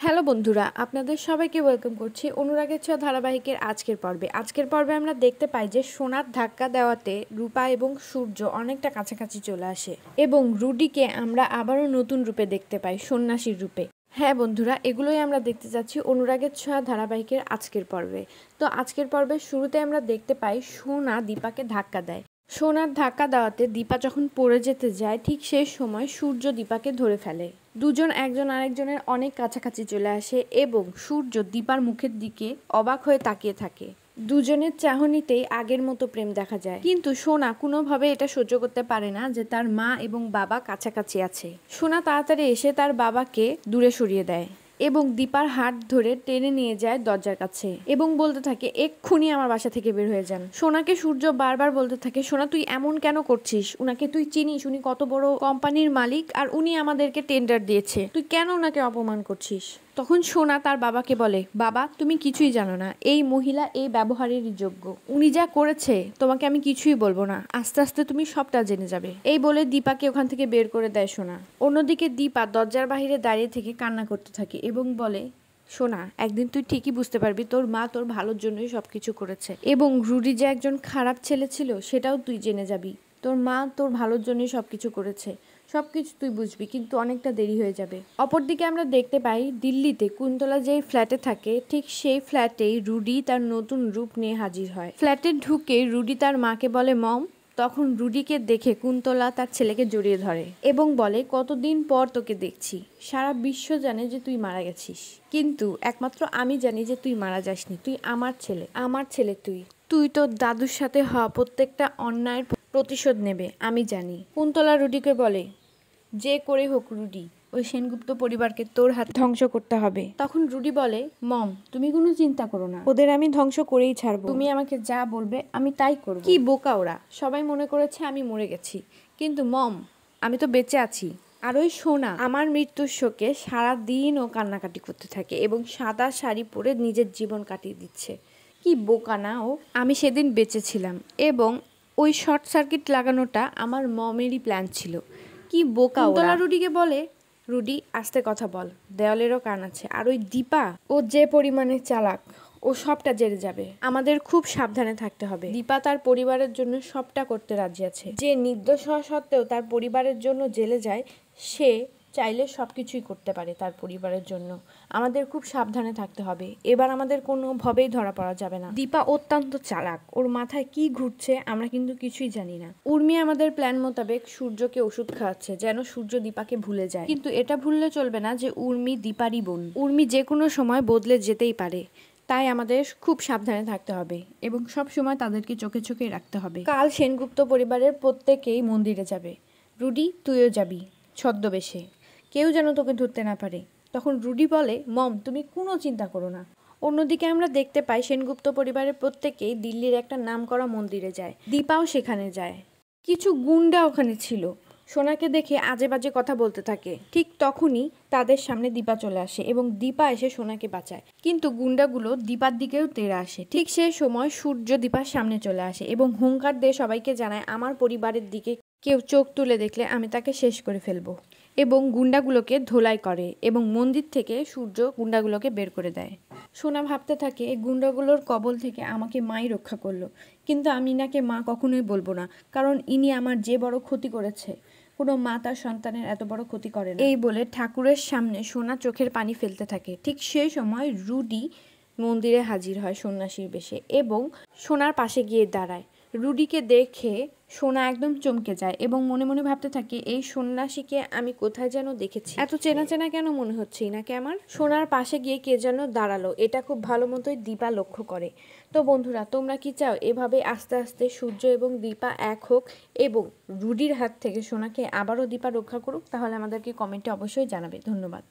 Hello বন্ধুরা, আপনাদের সবাইকে ওয়েলকাম করছি অনুরাগের ছোঁয়া ধারাবাহিকের আজকের পর্বে আমরা দেখতে পাই যে সোনার ধাক্কা দেওয়াতে রূপা এবং সূর্য অনেকটা কাছাকাছি চলে আসে এবং রুডিকে আমরা আবারও নতুন রূপে দেখতে পাই, সন্ন্যাসীর রূপে। হ্যাঁ বন্ধুরা, এগুলোই আমরা দেখতে যাচ্ছি অনুরাগের ছোঁয়া ধারাবাহিকের আজকের পর্বে। তো আজকের পর্বের শুরুতে আমরা দেখতে পাই সোনা দীপাকে ধাক্কা দেয়। সোনার ধাক্কা দেওয়াতে দীপা যখন পড়ে যেতে যায়, ঠিক সেই সময় সূর্য দীপাকে ধরে ফেলে। দুজন একজন আরেকজনের অনেক কাছাকাছি চলে আসে এবং সূর্য দীপার মুখের দিকে অবাক হয়ে তাকিয়ে থাকে। দুজনের চাহনিতেই আগের মতো প্রেম দেখা যায়, কিন্তু সোনা কোনোভাবে এটা সহ্য করতে পারে না যে তার মা এবং বাবা কাছাকাছি আছে। সোনা তাড়াতাড়ি এসে তার বাবাকে দূরে সরিয়ে দেয় এবং দীপার হাত ধরে টেনে নিয়ে যায় দরজার কাছে এবং বলতে থাকে, এক্ষুনি আমার বাসা থেকে বের হয়ে যান। সোনাকে সূর্য বারবার বলতে থাকে, সোনা তুই এমন কেন করছিস? উনাকে তুই চিনিস? উনি কত বড় কোম্পানির মালিক, আর উনি আমাদেরকে টেন্ডার দিয়েছে, তুই কেন ওনাকে অপমান করছিস? তখন সোনা তার বাবাকে বলে, বাবা তুমি কিছুই জানো না, এই মহিলা এই ব্যবহারেরই যোগ্য, উনি যা করেছে তোমাকে আমি কিছুই বলবো না, আস্তে আস্তে তুমি সবটা জেনে যাবে। এই বলে দীপাকে ওখান থেকে বের করে দেয় সোনা। অন্যদিকে দীপা দরজার বাইরে দাঁড়িয়ে থেকে কান্না করতে থাকে এবং বলে, সোনা একদিন তুই ঠিকই বুঝতে পারবি তোর মা তোর ভালোর জন্যই সবকিছু করেছে এবং রুডি যে একজন খারাপ ছেলে ছিল সেটাও তুই জেনে যাবি। তোর মা তোর ভালোর জন্যই সবকিছু করেছে, সবকিছু তুই বুঝবি, কিন্তু অনেকটা দেরি হয়ে যাবে। অপরদিকে আমরা দেখতে পাই দিল্লিতে কুন্তলা যেই ফ্ল্যাটে থাকে, ঠিক সেই ফ্ল্যাটেই রুডি তার নতুন রূপ নিয়ে হাজির হয়। ফ্ল্যাটে ঢুকে রুডি তার মাকে বলে, মম। তখন রুডিকে দেখে কুন্তলা তার ছেলেকে জড়িয়ে ধরে এবং বলে, কতদিন পর তোকে দেখছি, সারা বিশ্ব জানে যে তুই মারা গেছিস, কিন্তু একমাত্র আমি জানি যে তুই মারা যাসনি, তুই আমার ছেলে তুই তোর দাদুর সাথে হওয়া প্রত্যেকটা অন্যায়ের প্রতিশোধ নেবে, আমি জানি। কুন্তলা রুডিকে বলে, যে করে হোক রুডি, ওই সেনগুপ্ত পরিবারকে তোর হাত ধ্বংস করতে হবে। তখন রুডি বলে, মম তুমি কোনো চিন্তা করো না, ওদের আমি ধ্বংস করেই ছাড়বো, তুমি আমাকে যা বলবে আমি তাই করব। কি বোকা ওরা, সবাই মনে করেছে আমি মরে গেছি, কিন্তু মম আমি তো বেঁচে আছি। আর ওই সোনা আমার মৃত্যুর শোকে সারাদিন ও কান্নাকাটি করতে থাকে এবং সাদা শাড়ি পরে নিজের জীবন কাটিয়ে দিচ্ছে। কি বোকা না ও, আমি সেদিন বেঁচে ছিলাম এবং ওই শর্ট সার্কিট লাগানোটা আমার মমেরই প্ল্যান ছিল। কি বোকা ওরা। রুডিকে বলে, রুডি আস্তে কথা বল, দেওয়ালেরও কান আছে, আর ওই দীপা ও যে পরিমাণে চালাক, ও সবটা জেনে যাবে, আমাদের খুব সাবধানে থাকতে হবে। দীপা তার পরিবারের জন্য সবটা করতে রাজি আছে, যে নির্দোষ হওয়া সত্ত্বেও তার পরিবারের জন্য জেলে যায়, সে চাইলে সবকিছুই করতে পারে তার পরিবারের জন্য। আমাদের খুব সাবধানে থাকতে হবে, এবার আমাদের কোনোভাবেই ধরা পড়া যাবে না। দীপা অত্যন্ত চালাক, ওর মাথায় কি ঘুরছে আমরা কিন্তু কিছুই জানি না। উর্মি আমাদের প্ল্যান মোতাবেক সূর্যকে ওষুধ খাওয়াচ্ছে যেন সূর্য দীপাকে ভুলে যায়, কিন্তু এটা ভুললে চলবে না যে উর্মি দীপারই বোন, উর্মি যে কোনো সময় বদলে যেতেই পারে, তাই আমাদের খুব সাবধানে থাকতে হবে এবং সব সময় তাদেরকে চোখে চোখে রাখতে হবে। কাল সেনগুপ্ত পরিবারের প্রত্যেকেই মন্দিরে যাবে, রুডি তুইও যাবি ছদ্মবেশে, কেউ যেন তোকে ধরতে না পারে। তখন রুডি বলে, মম তুমি কোনো চিন্তা করো না। অন্যদিকে আমরা দেখতে পাই সেনগুপ্ত পরিবারের প্রত্যেকেই দিল্লির একটা নামকরা মন্দিরে যায়, দীপাও সেখানে যায়। কিছু গুন্ডা ওখানে ছিল, সোনাকে দেখে আজে বাজে কথা বলতে থাকে। ঠিক তখনই তাদের সামনে দীপা চলে আসে এবং দীপা এসে সোনাকে বাঁচায়, কিন্তু গুন্ডাগুলো দীপার দিকেও তেড়ে আসে। ঠিক সেই সময় সূর্য দীপার সামনে চলে আসে এবং হুঙ্কার দিয়ে সবাইকে জানায়, আমার পরিবারের দিকে কেউ চোখ তুলে দেখলে আমি তাকে শেষ করে ফেলবো, এবং গুন্ডাগুলোকে ধোলাই করে এবং মন্দির থেকে সূর্য গুন্ডাগুলোকে বের করে দেয়। সোনা ভাবতে থাকে, এই গুন্ডাগুলোর কবল থেকে আমাকে মাই রক্ষা করলো, কিন্তু আমি নাকে মা কখনোই বলবো না, কারণ ইনি আমার যে বড় ক্ষতি করেছে, কোনো মা তার সন্তানের এত বড় ক্ষতি করে না। এই বলে ঠাকুরের সামনে সোনা চোখের পানি ফেলতে থাকে। ঠিক সেই সময় রুডি মন্দিরে হাজির হয় সন্ন্যাসীর বেশে এবং সোনার পাশে গিয়ে দাঁড়ায়। রুডিকে দেখে সোনা একদম চমকে যায় এবং মনে মনে ভাবতে থাকে, এই সন্ন্যাসীকে আমি কোথায় যেন দেখেছি, এত চেনা চেনা কেন মনে হচ্ছে নাকি আমার। সোনার পাশে গিয়ে কে যেন দাঁড়ালো, এটা খুব ভালো মতোই দীপা লক্ষ্য করে। তো বন্ধুরা, তোমরা কি চাও এভাবে আস্তে আস্তে সূর্য এবং দীপা এক হোক এবং রুডির হাত থেকে সোনাকে আবারও দীপা রক্ষা করুক? তাহলে আমাদেরকে কমেন্টে অবশ্যই জানাবে। ধন্যবাদ।